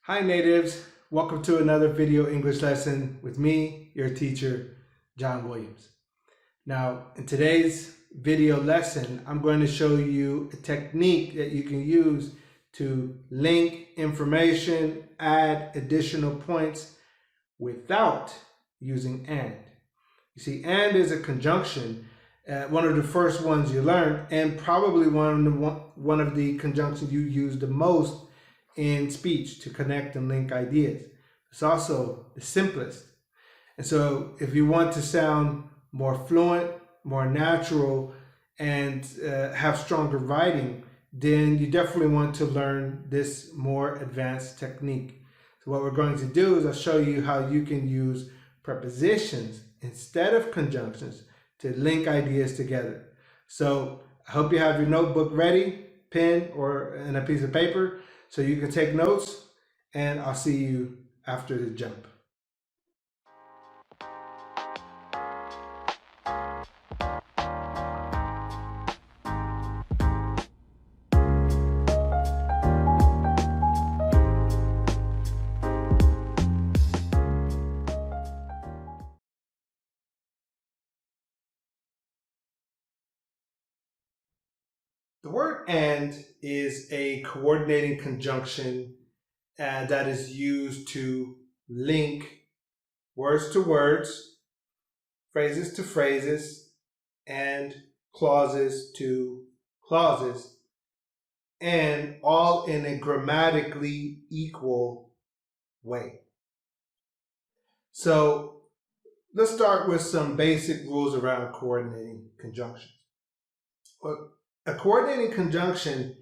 Hi natives, welcome to another video English lesson with me, your teacher, John Williams. Now, in today's video lesson, I'm going to show you a technique that you can use to link information, add additional points without using and. You see, and is a conjunction, one of the first ones you learned, and probably one of the conjunctions you use the most in speech to connect and link ideas. It's also the simplest. And so if you want to sound more fluent, more natural, and have stronger writing, then you definitely want to learn this more advanced technique. So what we're going to do is I'll show you how you can use prepositions instead of conjunctions to link ideas together. So I hope you have your notebook ready, pen, and a piece of paper, so you can take notes, and I'll see you after the jump. The word and is a coordinating conjunction that is used to link words to words, phrases to phrases, and clauses to clauses, and all in a grammatically equal way. So let's start with some basic rules around coordinating conjunctions. A coordinating conjunction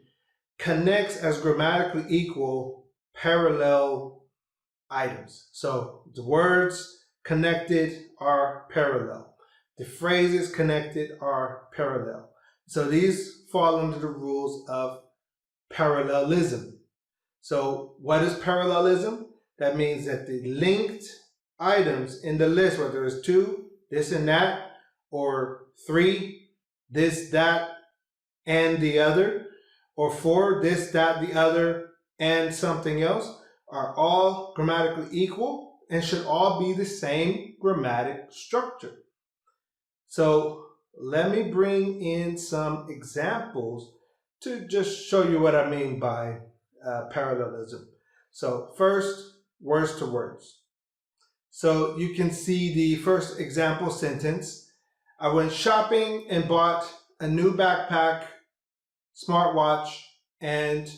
connects as grammatically equal parallel items. So the words connected are parallel. The phrases connected are parallel. So these fall under the rules of parallelism. So what is parallelism? That means that the linked items in the list, whether it's 2, this and that, or 3, this, that, and the other, or 4, this, that, the other, and something else, are all grammatically equal and should all be the same grammatic structure. So let me bring in some examples to just show you what I mean by parallelism. So first, words to words. So you can see the first example sentence. I went shopping and bought a new backpack, smartwatch, and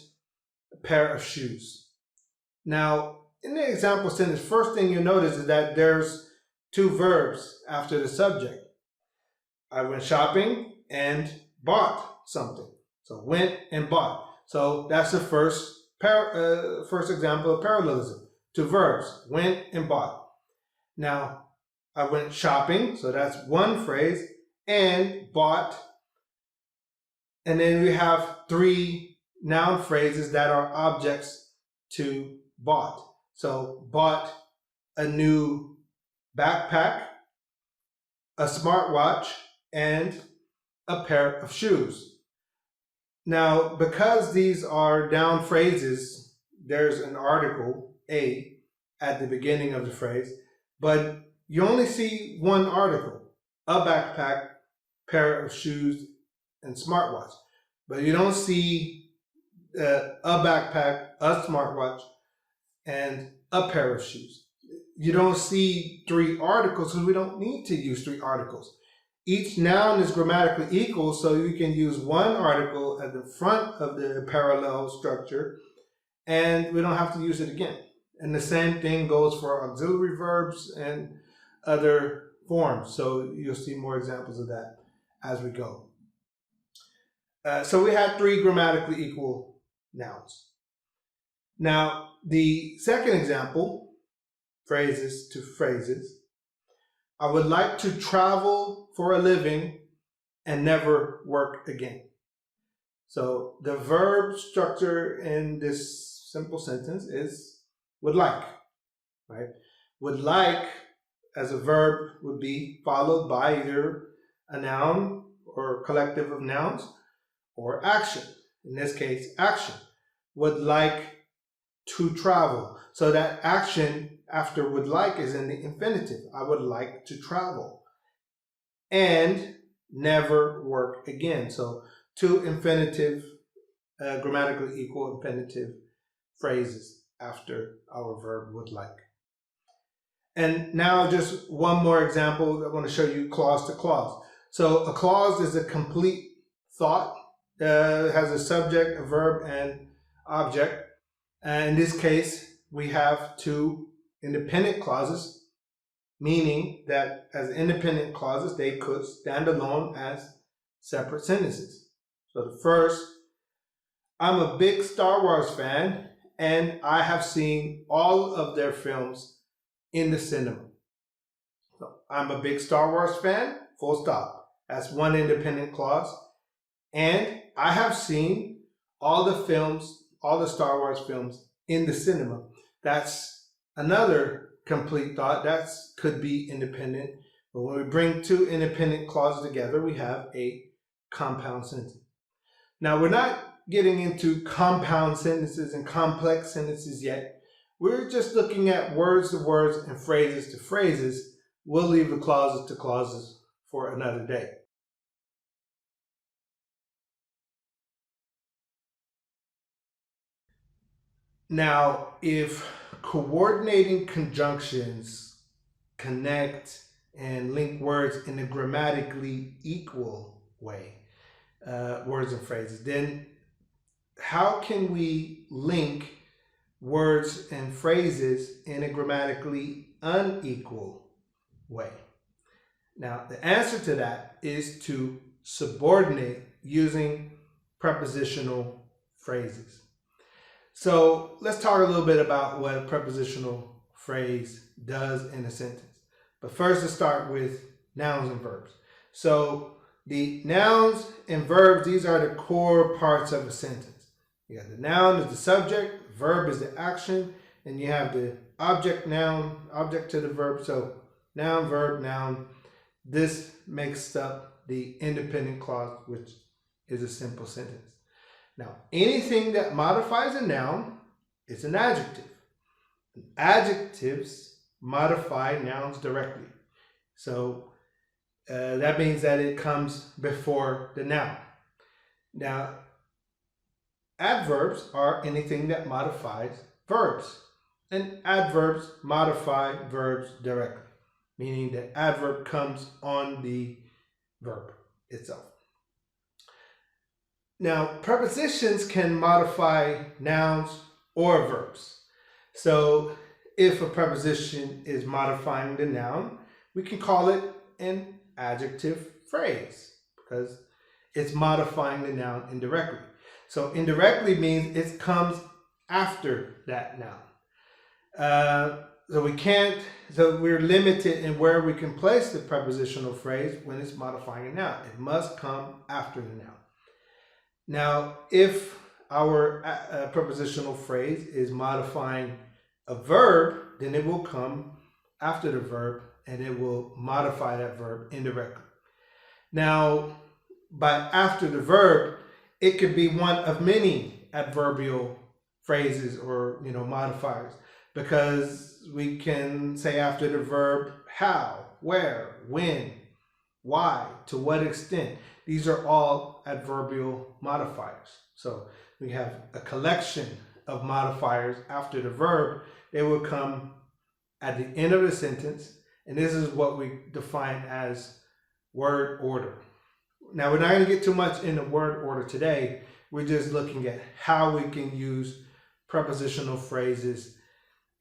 a pair of shoes. Now, in the example sentence, first thing you notice is that there's 2 verbs after the subject. I went shopping and bought something. So went and bought. So that's the first example of parallelism. 2 verbs, went and bought. Now, I went shopping, so that's one phrase, and bought. And then we have 3 noun phrases that are objects to bought. So bought a new backpack, a smartwatch, and a pair of shoes. Now, because these are noun phrases, there's an article, a, at the beginning of the phrase, but you only see one article, a backpack, pair of shoes, and smartwatch. But you don't see a backpack, a smartwatch, and a pair of shoes. You don't see 3 articles because we don't need to use 3 articles. Each noun is grammatically equal, so you can use one article at the front of the parallel structure, and we don't have to use it again. And the same thing goes for auxiliary verbs and other forms. So you'll see more examples of that as we go. So we had 3 grammatically equal nouns. Now, the second example, phrases to phrases. I would like to travel for a living and never work again. So the verb structure in this simple sentence is would like, right? Would like as a verb would be followed by either a noun or collective of nouns or action. In this case, action. Would like to travel. So that action after would like is in the infinitive. I would like to travel. And never work again. So two infinitive, grammatically equal infinitive phrases after our verb would like. And now just one more example. I want to show you clause to clause. So a clause is a complete thought. Has a subject, a verb, and object. And in this case, we have two independent clauses, meaning that as independent clauses, they could stand alone as separate sentences. So the first, I'm a big Star Wars fan, and I have seen all of their films in the cinema. So I'm a big Star Wars fan, full stop. That's one independent clause. And I have seen all the films, all the Star Wars films in the cinema. That's another complete thought. That could be independent. But when we bring two independent clauses together, we have a compound sentence. Now, we're not getting into compound sentences and complex sentences yet. We're just looking at words to words and phrases to phrases. We'll leave the clauses to clauses for another day. Now, if coordinating conjunctions connect and link words in a grammatically equal way, words and phrases, then how can we link words and phrases in a grammatically unequal way? Now, the answer to that is to subordinate using prepositional phrases. So let's talk a little bit about what a prepositional phrase does in a sentence. But first, let's start with nouns and verbs. So the nouns and verbs, these are the core parts of a sentence. You have the noun is the subject, verb is the action, and you have the object, noun, object to the verb. So noun, verb, noun. This makes up the independent clause, which is a simple sentence. Now, anything that modifies a noun is an adjective. Adjectives modify nouns directly. So that means that it comes before the noun. Now, adverbs are anything that modifies verbs. And adverbs modify verbs directly, meaning the adverb comes on the verb itself. Now, prepositions can modify nouns or verbs. So if a preposition is modifying the noun, we can call it an adjective phrase because it's modifying the noun indirectly. So indirectly means it comes after that noun. So we're limited in where we can place the prepositional phrase when it's modifying a noun. It must come after the noun. Now, if our prepositional phrase is modifying a verb, then it will come after the verb and it will modify that verb indirectly. Now, by after the verb, it could be one of many adverbial phrases or modifiers, because we can say after the verb how, where, when, why, to what extent. These are all adverbial modifiers. So we have a collection of modifiers after the verb. They will come at the end of the sentence, and this is what we define as word order. Now, we're not going to get too much into word order today. We're just looking at how we can use prepositional phrases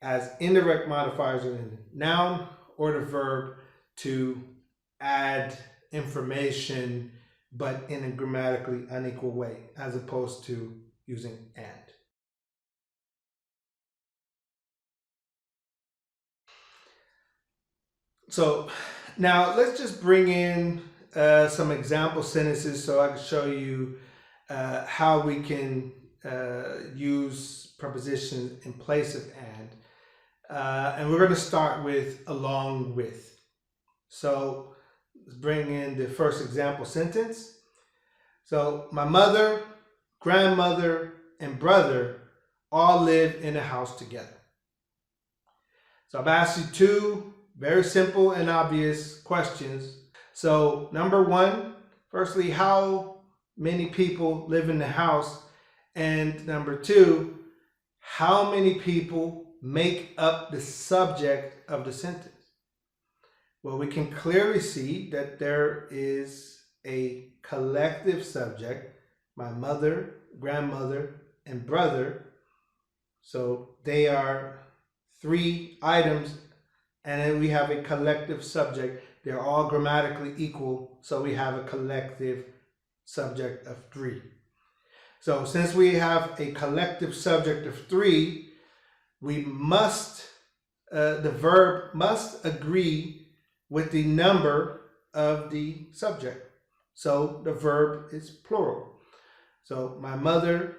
as indirect modifiers in the noun or the verb to add information, but in a grammatically unequal way, as opposed to using and. So now let's just bring in some example sentences so I can show you how we can use prepositions in place of and. And we're going to start with along with. So let's bring in the first example sentence. So my mother, grandmother, and brother all live in a house together. So I've asked you two very simple and obvious questions. So number one, firstly, how many people live in the house? And number two, how many people make up the subject of the sentence? Well, we can clearly see that there is a collective subject, my mother, grandmother, and brother. So they are three items, and then we have a collective subject. They're all grammatically equal, so we have a collective subject of three. So since we have a collective subject of three, we must, the verb must agree with the number of the subject. So the verb is plural. So my mother,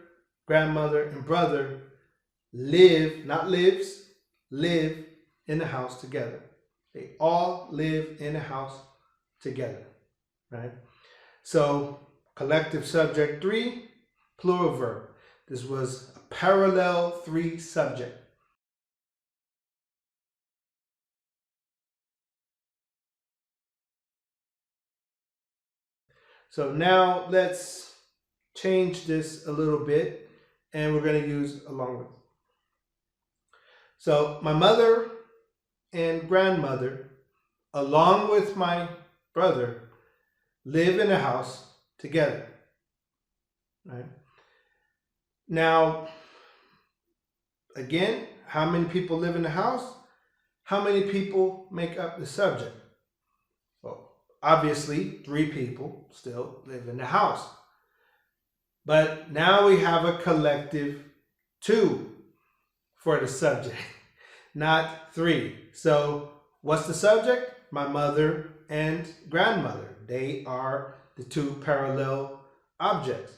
grandmother, and brother live, not lives, live in the house together. They all live in a house together, right? So collective subject 3, plural verb. This was a parallel 3 subject. So now let's change this a little bit, and we're going to use along with. So my mother and grandmother, along with my brother, live in a house together, right? Now, again, how many people live in the house? How many people make up the subject? Well, obviously, 3 people still live in the house. But now we have a collective 2 for the subject, not 3. So what's the subject? My mother and grandmother. They are the 2 parallel objects.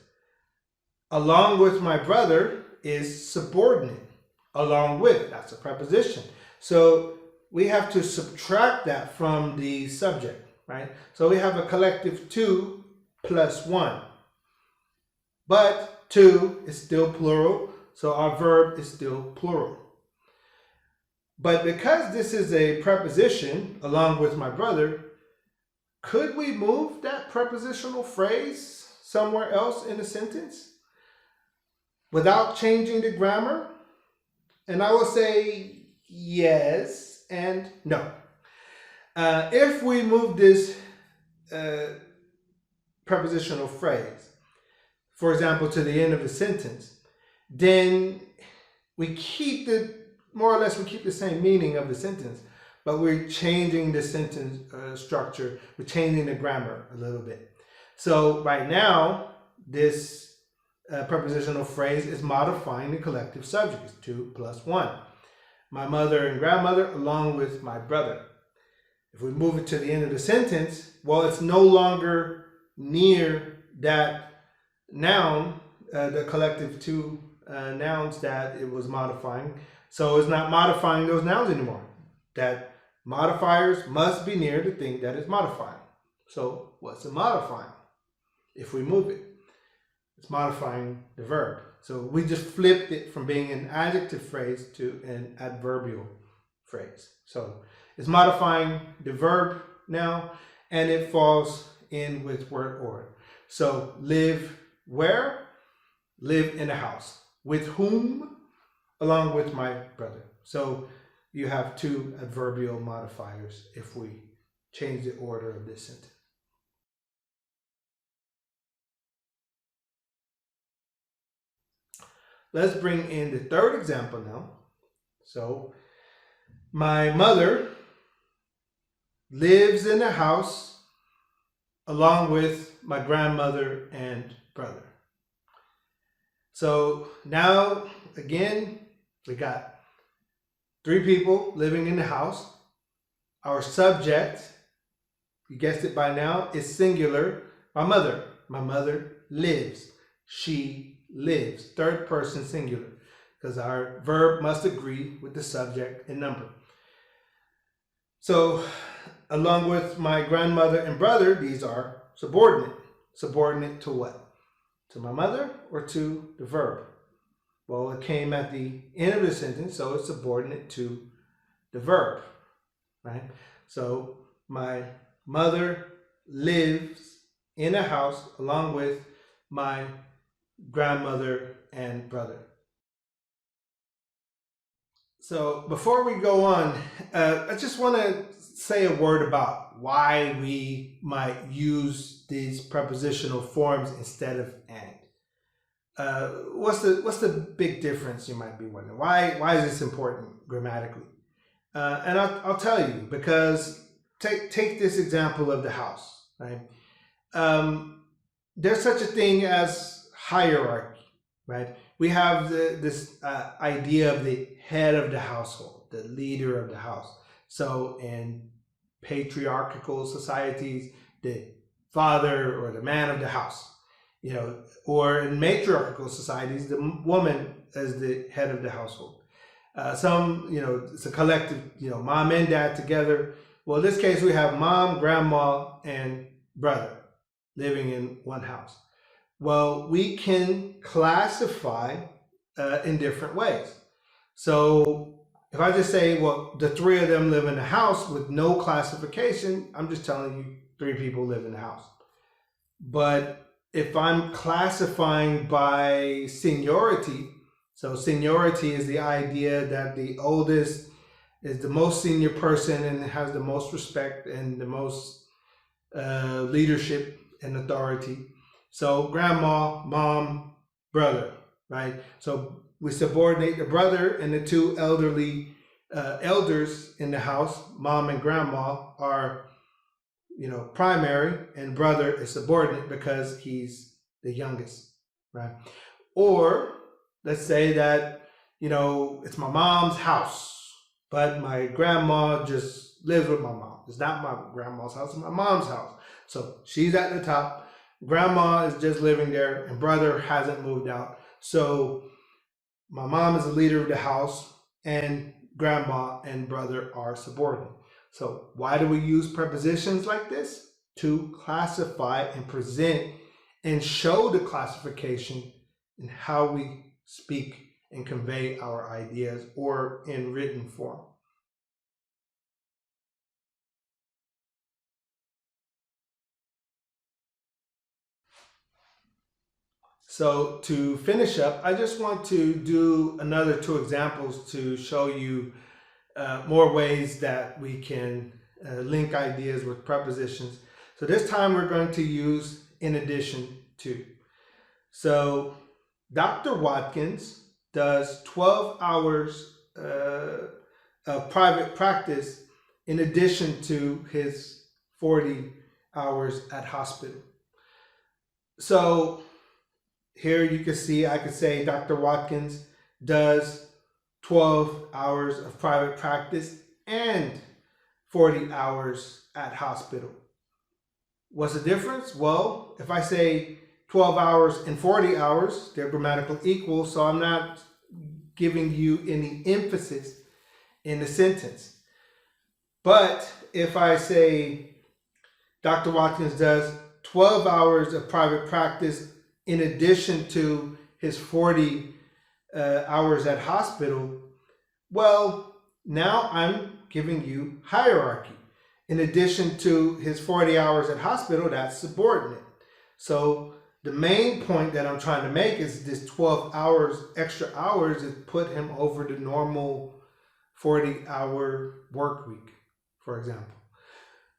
Along with my brother is subordinate. Along with, that's a preposition. So we have to subtract that from the subject, right? So we have a collective 2 plus 1. But 2 is still plural, so our verb is still plural. But because this is a preposition, along with my brother, could we move that prepositional phrase somewhere else in the sentence without changing the grammar? And I will say yes and no. If we move this prepositional phrase, for example, to the end of the sentence, then we keep more or less we keep the same meaning of the sentence, but we're changing the sentence structure, we're changing the grammar a little bit. So right now, this prepositional phrase is modifying the collective subject. It's 2 plus 1. My mother and grandmother along with my brother. If we move it to the end of the sentence, well, it's no longer near that noun, the collective 2 nouns that it was modifying. So it's not modifying those nouns anymore. That modifiers must be near the thing that is modifying. So what's it modifying? If we move it, it's modifying the verb. So we just flipped it from being an adjective phrase to an adverbial phrase. So it's modifying the verb now, and it falls in with word order. So live where? Live in a house. With whom? Along with my brother. So you have 2 adverbial modifiers if we change the order of this sentence. Let's bring in the third example now. So my mother lives in a house along with my grandmother and brother. So now, again, we got 3 people living in the house. Our subject, you guessed it by now, is singular. My mother. My mother lives. She lives. Third person singular, because our verb must agree with the subject and number. So along with my grandmother and brother, these are subordinate. Subordinate to what? To my mother or to the verb? Well, it came at the end of the sentence, so it's subordinate to the verb, right? So my mother lives in a house along with my grandmother and brother. So before we go on, I just want to say a word about why we might use these prepositional forms instead of and. What's the big difference, you might be wondering? Why is this important grammatically? And I'll tell you, because take this example of the house, right? There's such a thing as hierarchy, right? We have this idea of the head of the household, the leader of the house. So in patriarchal societies, the father or the man of the house, or in matriarchal societies, the woman is the head of the household. It's a collective, mom and dad together. Well, in this case, we have mom, grandma, and brother living in one house. Well, we can classify in different ways. So if I just say, well, the three of them live in the house with no classification, I'm just telling you 3 people live in the house. But if I'm classifying by seniority, so seniority is the idea that the oldest is the most senior person and has the most respect and the most leadership and authority. So grandma, mom, brother, right? So we subordinate the brother and the 2 elderly elders in the house, mom and grandma, are primary, and brother is subordinate because he's the youngest, right? Or let's say that, it's my mom's house, but my grandma just lives with my mom. It's not my grandma's house, it's my mom's house. So she's at the top. Grandma is just living there, and brother hasn't moved out. So my mom is the leader of the house, and grandma and brother are subordinate. So why do we use prepositions like this? To classify and present and show the classification in how we speak and convey our ideas, or in written form. So to finish up, I just want to do another 2 examples to show you more ways that we can link ideas with prepositions. So this time we're going to use in addition to. So Dr. Watkins does 12 hours of private practice in addition to his 40 hours at hospital. So here you can see, I could say Dr. Watkins does 12 hours of private practice and 40 hours at hospital. What's the difference? Well, if I say 12 hours and 40 hours, they're grammatical equal, so I'm not giving you any emphasis in the sentence. But if I say Dr. Watkins does 12 hours of private practice in addition to his 40 hours at hospital, well, now I'm giving you hierarchy. In addition to his 40 hours at hospital, that's subordinate. So the main point that I'm trying to make is this 12 hours, extra hours, is put him over the normal 40-hour work week, for example.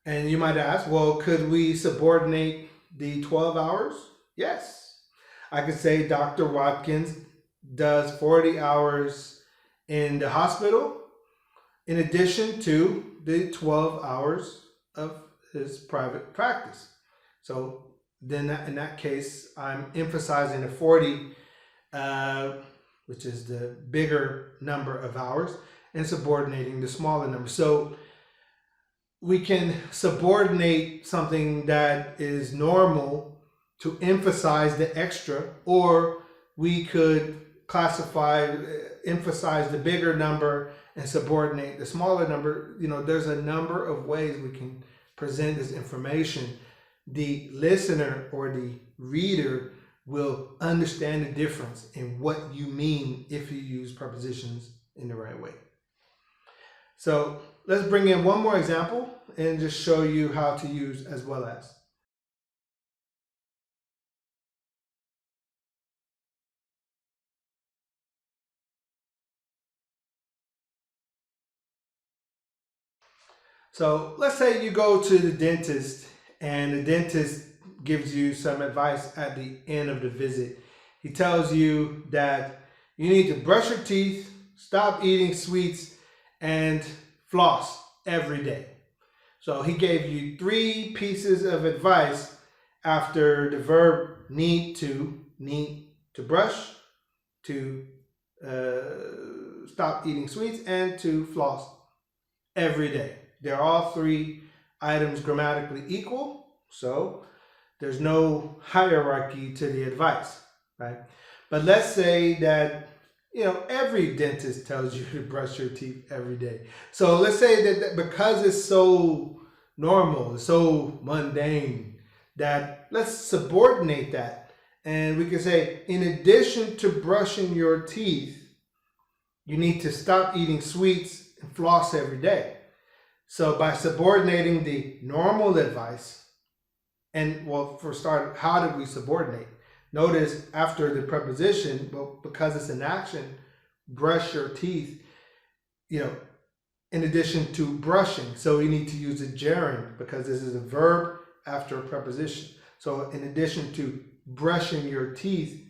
And you might ask, well, could we subordinate the 12 hours? Yes. I could say Dr. Watkins does 40 hours in the hospital in addition to the 12 hours of his private practice. So then in that case, I'm emphasizing the 40, which is the bigger number of hours, and subordinating the smaller number. So we can subordinate something that is normal to emphasize the extra, or we could emphasize the bigger number and subordinate the smaller number. There's a number of ways we can present this information. The listener or the reader will understand the difference in what you mean if you use prepositions in the right way. So let's bring in one more example and just show you how to use as well as. So let's say you go to the dentist and the dentist gives you some advice at the end of the visit. He tells you that you need to brush your teeth, stop eating sweets, and floss every day. So he gave you 3 pieces of advice after the verb need to brush, to stop eating sweets, and to floss every day. They're all 3 items grammatically equal, so there's no hierarchy to the advice, right? But let's say that, every dentist tells you to brush your teeth every day. So let's say that because it's so normal, it's so mundane, that let's subordinate that. And we can say, in addition to brushing your teeth, you need to stop eating sweets and floss every day. So by subordinating the normal advice, and well, for start, how did we subordinate? Notice after the preposition, well, because it's an action, brush your teeth, in addition to brushing. So we need to use a gerund because this is a verb after a preposition. So in addition to brushing your teeth,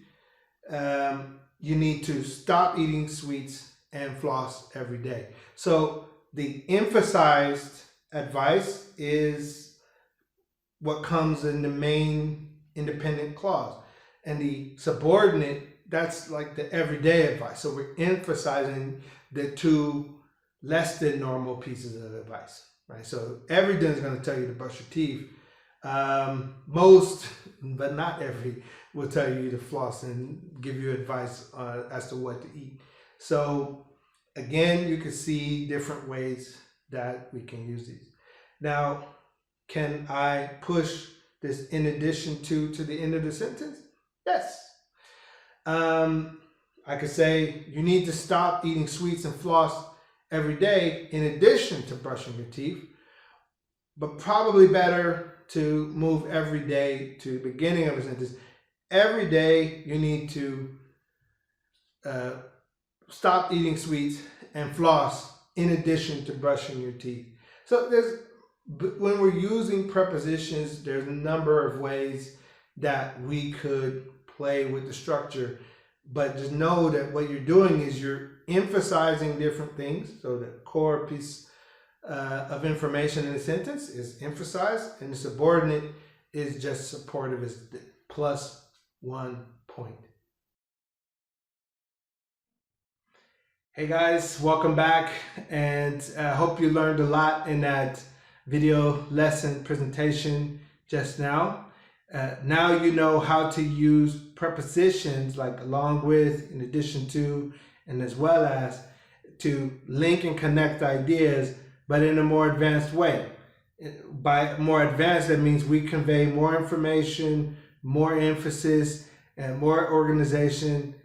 you need to stop eating sweets and floss every day. So the emphasized advice is what comes in the main independent clause. And the subordinate, that's like the everyday advice. So we're emphasizing the 2 less than normal pieces of advice, right? So every dentist is going to tell you to brush your teeth. Most, but not every, will tell you to floss and give you advice as to what to eat. So again, you can see different ways that we can use these. Now, can I push this in addition to the end of the sentence? Yes. I could say you need to stop eating sweets and floss every day in addition to brushing your teeth, but probably better to move every day to the beginning of a sentence. Every day you need to stop eating sweets and floss in addition to brushing your teeth. So when we're using prepositions, there's a number of ways that we could play with the structure, but just know that what you're doing is you're emphasizing different things. So the core piece of information in a sentence is emphasized, and the subordinate is just supportive, is plus 1 point. Hey guys, welcome back, and I hope you learned a lot in that video lesson presentation just now. Now you know how to use prepositions like along with, in addition to, and as well as, to link and connect ideas, but in a more advanced way. By more advanced, that means we convey more information, more emphasis, and more organization,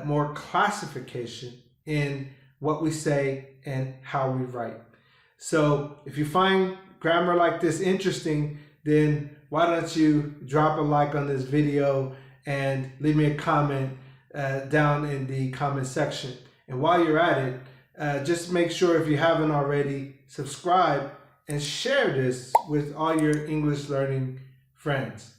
more classification in what we say and how we write. So if you find grammar like this interesting, then why don't you drop a like on this video and leave me a comment down in the comment section. And while you're at it, just make sure, if you haven't already, subscribe and share this with all your English learning friends.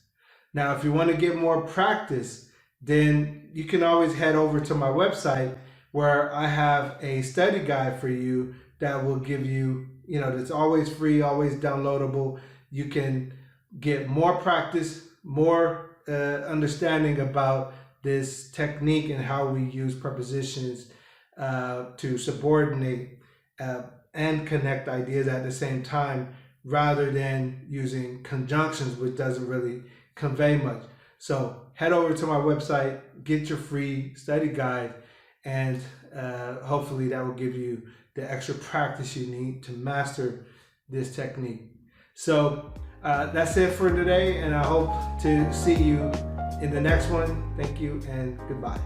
Now, if you want to get more practice, then you can always head over to my website, where I have a study guide for you that will give you, that's always free, always downloadable. You can get more practice, more understanding about this technique and how we use prepositions to subordinate and connect ideas at the same time, rather than using conjunctions, which doesn't really convey much. So head over to my website, get your free study guide, and hopefully that will give you the extra practice you need to master this technique. So that's it for today, and I hope to see you in the next one. Thank you and goodbye.